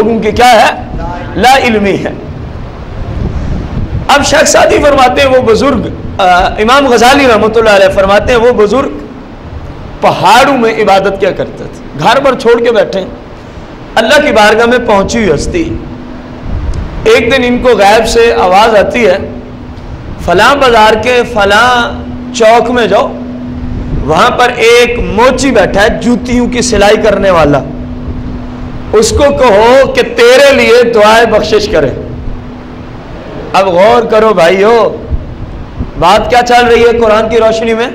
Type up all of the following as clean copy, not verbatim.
لوگوں کی کیا ہے؟ لا علمی ہے۔ اب شیخ سعدی فرماتے ہیں وہ بزرگ، امام غزالی رحمۃ اللہ علیہ فرماتے ہیں وہ بزرگ پہاڑوں میں عبادت کیا کرتے تھے، گھر پر چھوڑ کے بیٹھے ہیں، اللہ کی بارگاہ میں پہنچی ہوئی ہستی۔ ایک دن ان کو غیب سے آواز آتی ہے فلاں بازار کے فلاں چوک میں جاؤ، وہاں پر ایک موچی بیٹھا ہے جوتیوں کی سلائی کرنے والا، اس کو کہو کہ تیرے لیے دعائے بخشش کرے۔ اب غور کرو بھائیو، بات کیا چل رہی ہے قرآن کی روشنی میں؟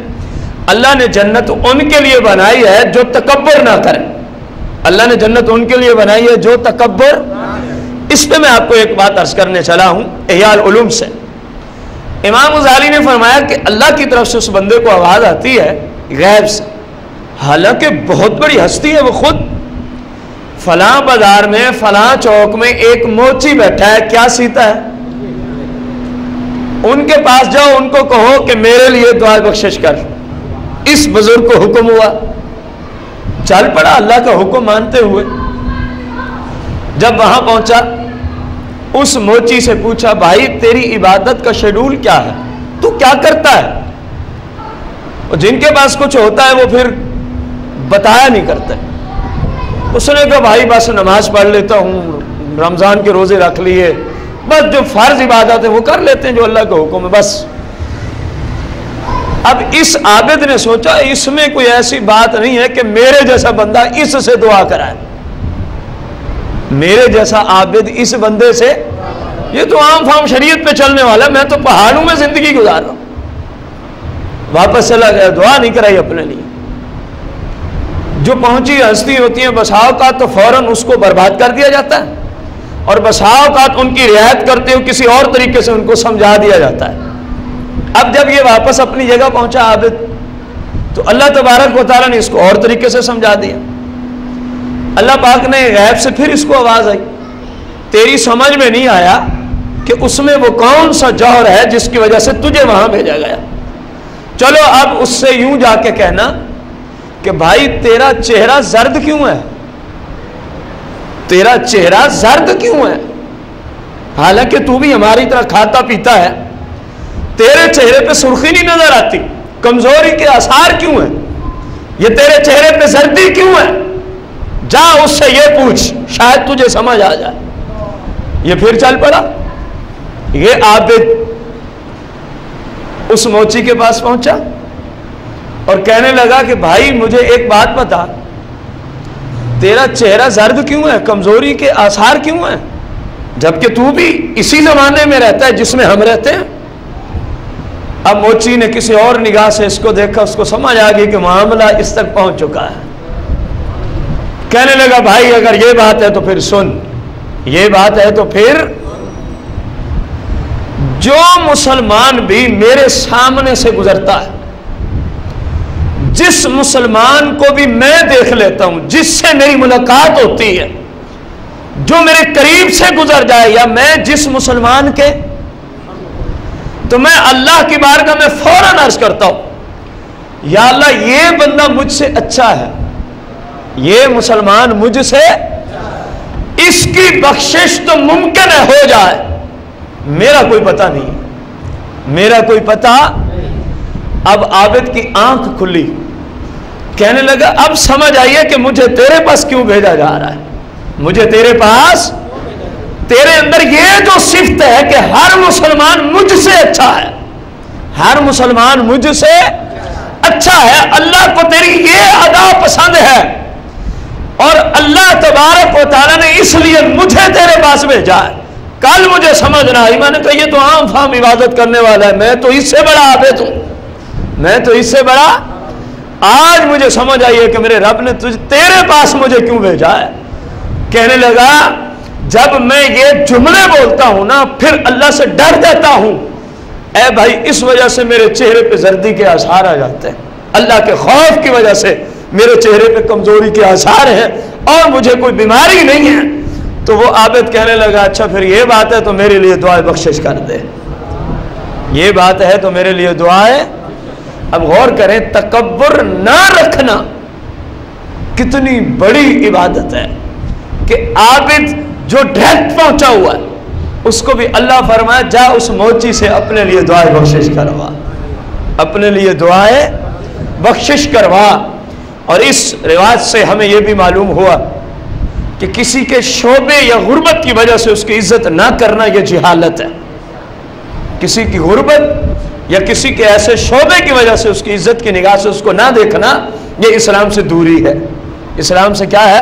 اللہ نے جنت ان کے لیے بنائی ہے جو تکبر نہ کرے، اللہ نے جنت ان کے لیے بنائی ہے جو تکبر۔ اس پہ میں آپ کو ایک بات عرض کرنے چلا ہوں احیاء العلوم سے۔ امام غزالی نے فرمایا کہ اللہ کی طرف سے اس بندے کو آواز آتی ہے غیب سے، حالانکہ بہت بڑی ہستی ہے وہ خود، فلاں بازار میں فلاں چوک میں ایک موچی بیٹھا ہے، کیا سیتا ہے؟ ان کے پاس جاؤ، ان کو کہو کہ میرے لیے دعا بخشش کر۔ اس بزرگ کو حکم ہوا، چل پڑا اللہ کا حکم مانتے ہوئے۔ جب وہاں پہنچا اس موچی سے پوچھا بھائی تیری عبادت کا شیڈول کیا ہے، تو کیا کرتا ہے؟ اور جن کے پاس کچھ ہوتا ہے وہ پھر بتایا نہیں کرتے۔ اس نے کہا بھائی بس نماز پڑھ لیتا ہوں، رمضان کے روزے رکھ لیے، بس جو فرض عبادت ہے وہ کر لیتے ہیں جو اللہ کا حکم ہے بس۔ اب اس عابد نے سوچا اس میں کوئی ایسی بات نہیں ہے کہ میرے جیسا بندہ اس سے دعا کرائے، میرے جیسا عابد اس بندے سے، یہ تو عام فام شریعت پہ چلنے والا، میں تو پہاڑوں میں زندگی گزار رہا ہوں۔ واپس چلا گیا، دعا نہیں کرائی اپنے لیے۔ جو پہنچی ہستی ہوتی ہیں بسا اوقات تو فوراً اس کو برباد کر دیا جاتا ہے، اور بسا اوقات ان کی رعایت کرتے ہوئے کسی اور طریقے سے ان کو سمجھا دیا جاتا ہے۔ اب جب یہ واپس اپنی جگہ پہنچا عابد، تو اللہ تبارک و تعالیٰ نے اس کو اور طریقے سے سمجھا دیا۔ اللہ پاک نے غیب سے پھر اس کو آواز آئی، تیری سمجھ میں نہیں آیا کہ اس میں وہ کون سا جوہر ہے جس کی وجہ سے تجھے وہاں بھیجا گیا، چلو اب اس سے یوں جا کے کہنا کہ بھائی تیرا چہرہ زرد کیوں ہے، تیرا چہرہ زرد کیوں ہے، حالانکہ تو بھی ہماری طرح کھاتا پیتا ہے، تیرے چہرے پہ سرخی نہیں نظر آتی، کمزوری کے آثار کیوں ہیں، یہ تیرے چہرے پہ زردی کیوں ہے، جا اس سے یہ پوچھ شاید تجھے سمجھ آ جائے۔ یہ پھر چل پڑا، یہ عابد اس موچی کے پاس پہنچا اور کہنے لگا کہ بھائی مجھے ایک بات بتا، تیرا چہرہ زرد کیوں ہے، کمزوری کے آثار کیوں ہیں، جبکہ تو بھی اسی زمانے میں رہتا ہے جس میں ہم رہتے ہیں۔ اب موچی نے کسی اور نگاہ سے اس کو دیکھا، اس کو سمجھ آ گئی کہ معاملہ اس تک پہنچ چکا ہے۔ کہنے لگا بھائی اگر یہ بات ہے تو پھر سن، یہ بات ہے تو پھر جو مسلمان بھی میرے سامنے سے گزرتا ہے، جس مسلمان کو بھی میں دیکھ لیتا ہوں، جس سے میری ملاقات ہوتی ہے، جو میرے قریب سے گزر جائے، یا میں جس مسلمان کے، تو میں اللہ کی بارگاہ میں فوراً عرض کرتا ہوں یا اللہ یہ بندہ مجھ سے اچھا ہے، یہ مسلمان مجھ سے، اس کی بخشش تو ممکن ہے ہو جائے، میرا کوئی پتہ نہیں، میرا کوئی پتہ۔ اب عابد کی آنکھ کھلی، کہنے لگا اب سمجھ آئیے کہ مجھے تیرے پاس کیوں بھیجا جا رہا ہے، مجھے تیرے پاس، تیرے اندر یہ جو صفت ہے کہ ہر مسلمان مجھ سے اچھا ہے، ہر مسلمان مجھ سے اچھا ہے، اللہ کو تیری یہ ادا پسند ہے، اور اللہ تبارک و تعالیٰ نے اس لیے مجھے تیرے پاس بھیجا ہے۔ کل مجھے سمجھ نہ آئی، میں نے کہا یہ تو عام فام عبادت کرنے والا ہے، میں تو اس سے بڑا عابد ہوں، میں تو اس سے بڑا، آج مجھے سمجھ آئی ہے کہ میرے رب نے تیرے پاس مجھے کیوں بھیجا ہے۔ کہنے لگا جب میں یہ جملے بولتا ہوں نا پھر اللہ سے ڈر جاتا ہوں، اے بھائی اس وجہ سے میرے چہرے پہ زردی کے آثار آ جاتے ہیں، اللہ کے خوف کی وجہ سے میرے چہرے پہ کمزوری کے آثار ہیں، اور مجھے کوئی بیماری نہیں ہے۔ تو وہ عابد کہنے لگا اچھا پھر یہ بات ہے تو میرے لیے دعائے بخشش کر دے، یہ بات ہے تو میرے لیے دعائے۔ اب غور کریں، تکبر نہ رکھنا کتنی بڑی عبادت ہے کہ عابد جو ڈائریکٹ پہنچا ہوا ہے اس کو بھی اللہ فرمایا جا اس موچی سے اپنے لیے دعائیں بخشش کروا، اپنے لیے دعائیں بخشش کروا۔ اور اس رواج سے ہمیں یہ بھی معلوم ہوا کہ کسی کے شعبے یا غربت کی وجہ سے اس کی عزت نہ کرنا یہ جہالت ہے۔ کسی کی غربت یا کسی کے ایسے شعبے کی وجہ سے اس کی عزت کی نگاہ سے اس کو نہ دیکھنا یہ اسلام سے دوری ہے۔ اسلام سے کیا ہے؟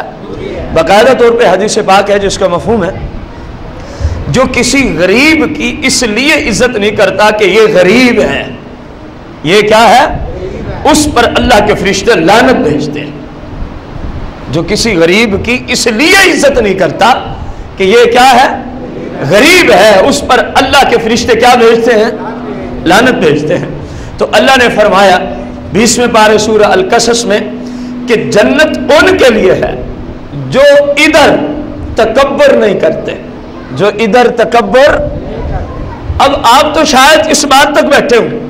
باقاعدہ طور پہ حدیث پاک ہے جس کا مفہوم ہے جو کسی غریب کی اس لیے عزت نہیں کرتا کہ یہ غریب ہے، یہ کیا ہے؟ اس پر اللہ کے فرشتے لعنت بھیجتے ہیں۔ جو کسی غریب کی اس لیے عزت نہیں کرتا کہ یہ کیا ہے؟ غریب ہے، اس پر اللہ کے فرشتے کیا بھیجتے ہیں؟ لعنت بھیجتے ہیں۔ تو اللہ نے فرمایا 20ویں پارے سورہ القصص میں کہ جنت ان کے لیے ہے جو ادھر تکبر نہیں کرتے، جو ادھر تکبر۔ اب آپ تو شاید اس بات تک بیٹھے ہوں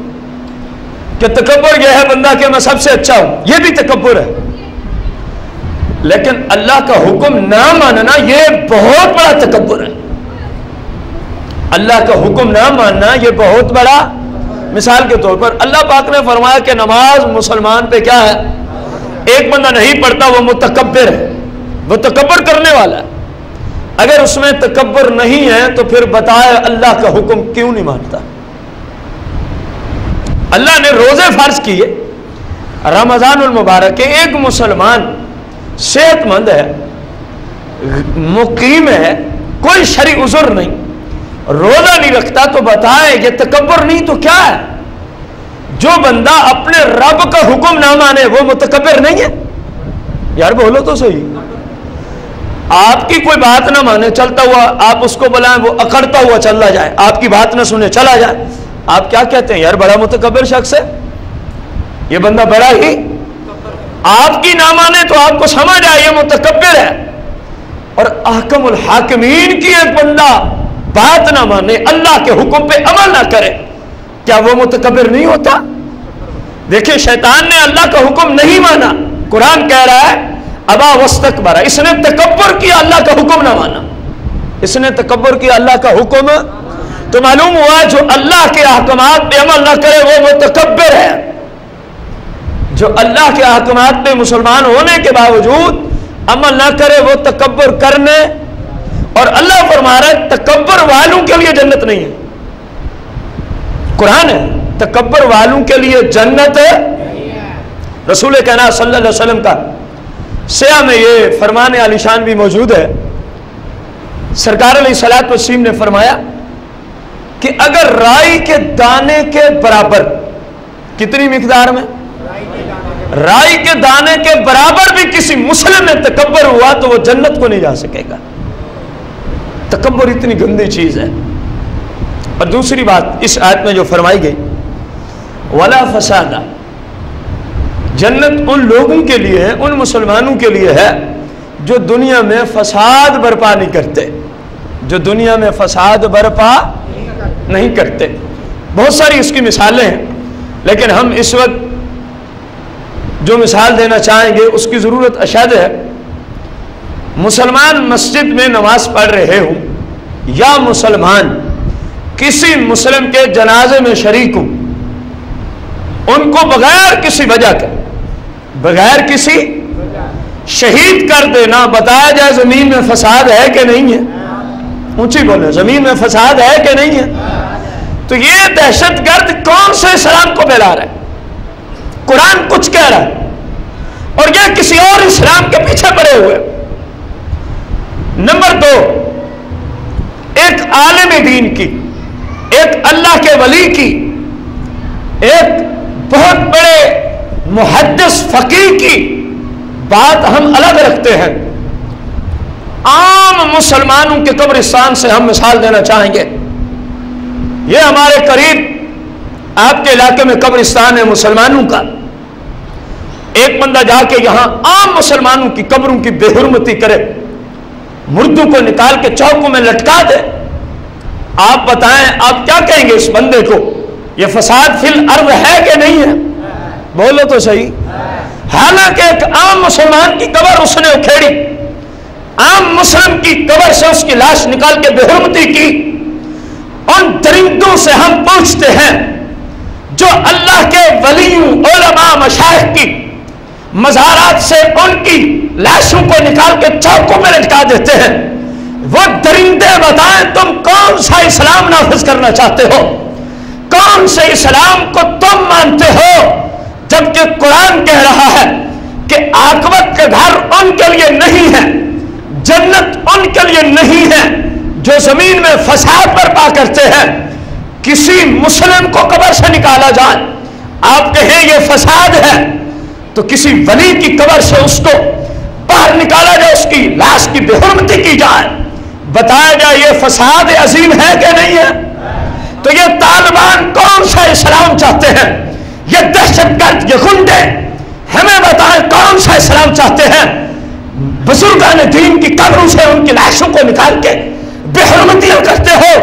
کہ تکبر یہ ہے بندہ کہ میں سب سے اچھا ہوں، یہ بھی تکبر ہے، لیکن اللہ کا حکم نہ ماننا یہ بہت بڑا تکبر ہے۔ اللہ کا حکم نہ ماننا یہ بہت بڑا، مثال کے طور پر اللہ پاک نے فرمایا کہ نماز مسلمان پہ کیا ہے؟ ایک بندہ نہیں پڑھتا وہ متکبر ہے، وہ تکبر کرنے والا ہے۔ اگر اس میں تکبر نہیں ہے تو پھر بتائے اللہ کا حکم کیوں نہیں مانتا؟ اللہ نے روزے فرض کیے، رمضان المبارک، ایک مسلمان صحت مند ہے، مقیم ہے، کوئی شرعی عذر نہیں، روزہ نہیں رکھتا، تو بتائے یہ تکبر نہیں تو کیا ہے؟ جو بندہ اپنے رب کا حکم نہ مانے وہ متکبر نہیں ہے؟ یار بولو تو صحیح۔ آپ کی کوئی بات نہ مانے، چلتا ہوا آپ اس کو بلائیں وہ اکڑتا ہوا چلا جائے، آپ کی بات نہ سنے چلا جائے، آپ کیا کہتے ہیں؟ یار بڑا متکبر شخص ہے، یہ بندہ بڑا ہی، آپ کی نہ مانے تو آپ کو سمجھ آئے یہ متکبر ہے۔ اور احکم الحاکمین کی ایک بندہ بات نہ مانے، اللہ کے حکم پہ عمل نہ کرے، کیا وہ متکبر نہیں ہوتا؟ دیکھیں شیطان نے اللہ کا حکم نہیں مانا، قرآن کہہ رہا ہے ابا واستکبر، اس نے تکبر کیا، اللہ کا حکم نہ مانا، اس نے تکبر کیا اللہ کا حکم۔ تو معلوم ہوا جو اللہ کے احکامات پہ عمل نہ کرے وہ متکبر ہے، جو اللہ کے احکامات پہ مسلمان ہونے کے باوجود عمل نہ کرے وہ تکبر کرنے، اور اللہ فرما رہا ہے تکبر والوں کے لیے جنت نہیں ہے۔ قرآن ہے، تکبر والوں کے لیے جنت ہے۔ رسول کائنات صلی اللہ علیہ وسلم کا سیاہ میں یہ فرمان عالی شان بھی موجود ہے، سرکار علیہ الصلوۃ والتسلیم نے فرمایا کہ اگر رائی کے دانے کے برابر، کتنی مقدار میں؟ رائی کے دانے کے برابر بھی کسی مسلم میں تکبر ہوا تو وہ جنت کو نہیں جا سکے گا۔ تکبر اتنی گندی چیز ہے۔ اور دوسری بات اس آیت میں جو فرمائی گئی ولا فسادہ، جنت ان لوگوں کے لیے ہے، ان مسلمانوں کے لیے ہے جو دنیا میں فساد برپا نہیں کرتے، جو دنیا میں فساد برپا نہیں کرتے۔ بہت ساری اس کی مثالیں ہیں، لیکن ہم اس وقت جو مثال دینا چاہیں گے اس کی ضرورت اشد ہے۔ مسلمان مسجد میں نماز پڑھ رہے ہوں یا مسلمان کسی مسلم کے جنازے میں شریک ہوں، ان کو بغیر کسی وجہ کے، بغیر کسی شہید کر دینا، بتایا جائے زمین میں فساد ہے کہ نہیں ہے؟ اونچی بولے، زمین میں فساد ہے کہ نہیں ہے؟ تو یہ دہشت گرد کون سے اسلام کو پھیلا رہا ہے؟ قرآن کچھ کہہ رہا ہے اور یہ کسی اور اسلام کے پیچھے پڑے ہوئے۔ نمبر 2، ایک عالم دین کی، ایک اللہ کے ولی کی، ایک بہت بڑے محدث فقیہ کی بات ہم الگ رکھتے ہیں۔ عام مسلمانوں کے قبرستان سے ہم مثال دینا چاہیں گے۔ یہ ہمارے قریب آپ کے علاقے میں قبرستان ہے مسلمانوں کا، ایک بندہ جا کے یہاں عام مسلمانوں کی قبروں کی بے حرمتی کرے، مردوں کو نکال کے چوکوں میں لٹکا دے، آپ بتائیں آپ کیا کہیں گے اس بندے کو؟ یہ فساد فی الارض ہے کہ نہیں ہے؟ بولو تو صحیح۔ حالانکہ ایک عام مسلمان کی قبر اس نے اکھیڑی، عام مسلم کی قبر سے اس کی لاش نکال کے بے حرمتی کی، ان درندوں سے ہم پوچھتے ہیں جو اللہ کے ولیوں علماء مشائخ کی مزارات سے ان کی لاشوں کو نکال کے چوکوں میں لٹکا دیتے ہیں، وہ درندے بتائیں تم کون سا اسلام نافذ کرنا چاہتے ہو؟ کون سے اسلام کو تم مانتے ہو؟ جبکہ قرآن کہہ رہا ہے کہ عاقبت کا گھر ان کے لیے نہیں ہے، جنت ان کے لیے نہیں ہے جو زمین میں فساد برپا کرتے ہیں۔ کسی مسلم کو قبر سے نکالا جائے، آپ کہیں یہ فساد ہے، تو کسی ولی کی قبر سے اس کو باہر نکالا جائے، اس کی لاش کی بے حرمتی کی جائے، بتایا جائے یہ فساد عظیم ہے کہ نہیں ہے؟ تو یہ طالبان کون سا اسلام چاہتے ہیں؟ یہ دہشت گرد، یہ غنڈے ہمیں بتائیں کون سا اسلام چاہتے ہیں؟ بزرگان دین کی قبروں سے ان کی لاشوں کو نکال کے بے حرمتیاں کرتے ہو،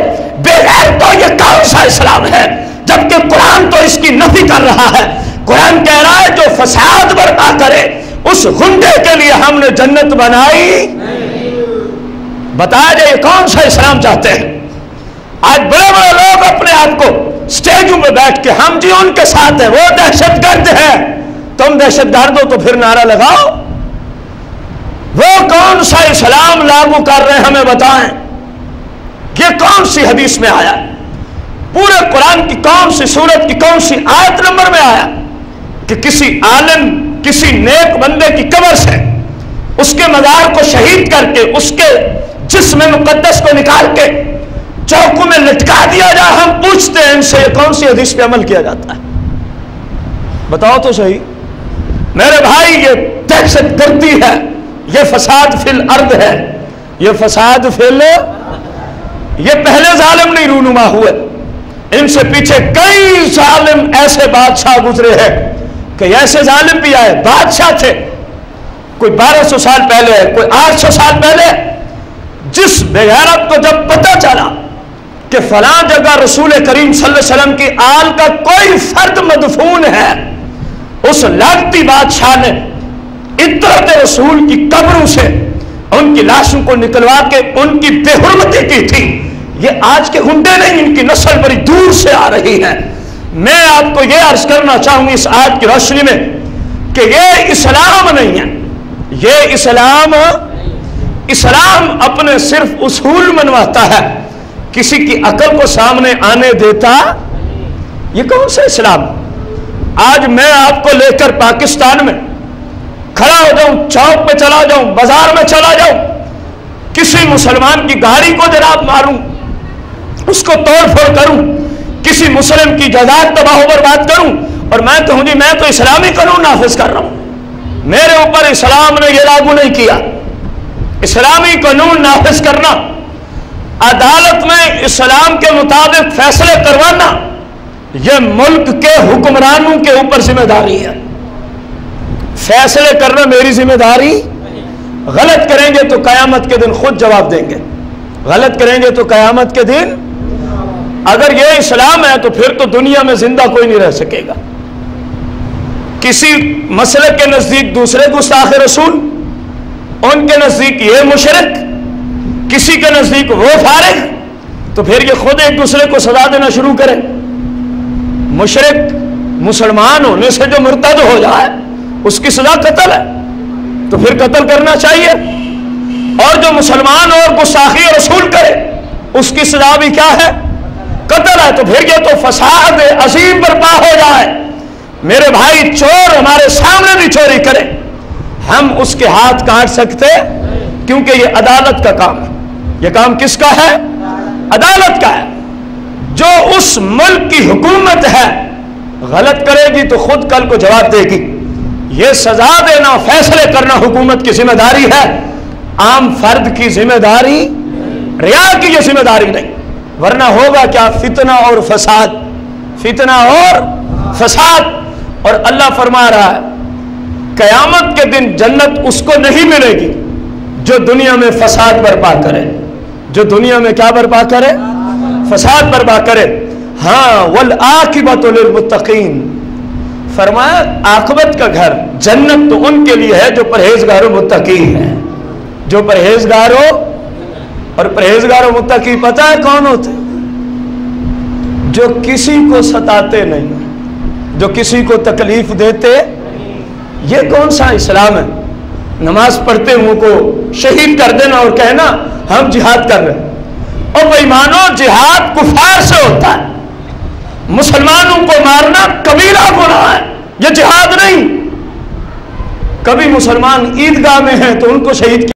بے غیر تو یہ کون سا اسلام ہے؟ جبکہ قرآن تو اس کی نفی کر رہا ہے۔ قرآن کہہ رہا ہے جو فساد برپا کرے اس غنڈے کے لیے ہم نے جنت بنائی۔ بتایا جائے یہ کون سا اسلام چاہتے ہیں؟ آج بڑے بڑے لوگ اپنے آپ کو سٹیجوں پہ بیٹھ کے ہم جی ان کے ساتھ ہیں، وہ دہشت گرد ہے۔ تم دہشت گرد ہو تو پھر نعرہ لگاؤ۔ وہ کون سا اسلام لاگو کر رہے ہیں ہمیں بتائیں؟ یہ کون سی حدیث میں آیا؟ پورے قرآن کی کون سی سورت کی کون سی آیت نمبر میں آیا کہ کسی عالم، کسی نیک بندے کی قبر سے اس کے مزار کو شہید کر کے اس کے جسم مقدس کو نکال کے چوکوں میں لٹکا دیا جائے؟ ہم پوچھتے ہیں ان سے یہ کون سی حدیث پہ عمل کیا جاتا ہے؟ بتاؤ تو صحیح میرے بھائی، یہ دہشت گردی ہے، یہ فساد فی الارض ہے، یہ فساد فی یہ پہلے ظالم نہیں رونما ہوئے، ان سے پیچھے کئی ظالم ایسے بادشاہ گزرے ہیں کہ ایسے ظالم بھی آئے، بادشاہ تھے کوئی 1200 سال پہلے، کوئی 800 سال پہلے، جس بے غیرت کو جب پتہ چلا کہ فلاں جگہ رسول کریم صلی اللہ علیہ وسلم کی آل کا کوئی فرد مدفون ہے، اس لاگتی بادشاہ نے عطرت رسول کی قبروں سے ان کی لاشوں کو نکلوا کے ان کی بے حرمتی کی تھی۔ یہ آج کے گنڈے نہیں، ان کی نسل بڑی دور سے آ رہی ہے۔ میں آپ کو یہ عرض کرنا چاہوں گی اس آیت کی روشنی میں کہ یہ اسلام نہیں ہے، یہ اسلام اپنے صرف اصول منواتا ہے، کسی کی عقل کو سامنے آنے دیتا۔ یہ کون سا اسلام؟ آج میں آپ کو لے کر پاکستان میں کھڑا ہو جاؤں، چوک پہ چلا جاؤں، بازار میں چلا جاؤں، کسی مسلمان کی گاڑی کو جناب ماروں، اس کو توڑ پھوڑ کروں، کسی مسلم کی جائیداد تباہ و برباد کروں، اور میں کہوں گی میں تو اسلامی قانون نافذ کر رہا ہوں، میرے اوپر اسلام نے یہ لاگو نہیں کیا۔ اسلامی قانون نافذ کرنا، عدالت میں اسلام کے مطابق فیصلے کروانا، یہ ملک کے حکمرانوں کے اوپر ذمہ داری ہے۔ فیصلے کرنا میری ذمہ داری، غلط کریں گے تو قیامت کے دن خود جواب دیں گے، غلط کریں گے تو قیامت کے دن، اگر یہ اسلام ہے تو پھر تو دنیا میں زندہ کوئی نہیں رہ سکے گا۔ کسی مسلک کے نزدیک دوسرے گستاخ رسول، ان کے نزدیک یہ مشرک، کسی کے نزدیک وہ فارغ، تو پھر یہ خود ایک دوسرے کو سزا دینا شروع کریں۔ مشرک مسلمان ہونے سے جو مرتد ہو جائے اس کی سزا قتل ہے، تو پھر قتل کرنا چاہیے، اور جو مسلمان اور گستاخی رسول کرے اس کی سزا بھی کیا ہے؟ قتل ہے۔ تو پھر یہ تو فساد عظیم برپا ہو جائے، میرے بھائی چور ہمارے سامنے بھی چوری کرے، ہم اس کے ہاتھ کاٹ سکتے، کیونکہ یہ عدالت کا کام ہے۔ یہ کام کس کا ہے؟ عدالت کا ہے۔ جو اس ملک کی حکومت ہے غلط کرے گی تو خود کل کو جواب دے گی۔ یہ سزا دینا، فیصلے کرنا حکومت کی ذمہ داری ہے، عام فرد کی ذمہ داری، ریا کی یہ ذمہ داری نہیں، ورنہ ہوگا کیا؟ فتنہ اور فساد، فتنہ اور فساد۔ اور اللہ فرما رہا ہے قیامت کے دن جنت اس کو نہیں ملے گی جو دنیا میں فساد برپا کرے، جو دنیا میں کیا برپا کرے؟ فساد برپا کرے۔ ہاں والعاقبۃ للمتقین، فرمایا عاقبت کا گھر جنت تو ان کے لیے ہے جو پرہیزگار و متقی ہیں۔ جو پرہیزگار ہو، اور پرہیزگار و متقی پتہ ہے کون ہوتے؟ جو کسی کو ستاتے نہیں، جو کسی کو تکلیف دیتے۔ یہ کون سا اسلام ہے؟ نماز پڑھتے ہوں کو شہید کر دینا اور کہنا ہم جہاد کر رہے ہیں۔ اور بے ایمانوں، جہاد کفار سے ہوتا ہے، مسلمانوں کو مارنا کبیرہ گناہ ہے، یہ جہاد نہیں۔ کبھی مسلمان عیدگاہ میں ہیں تو ان کو شہید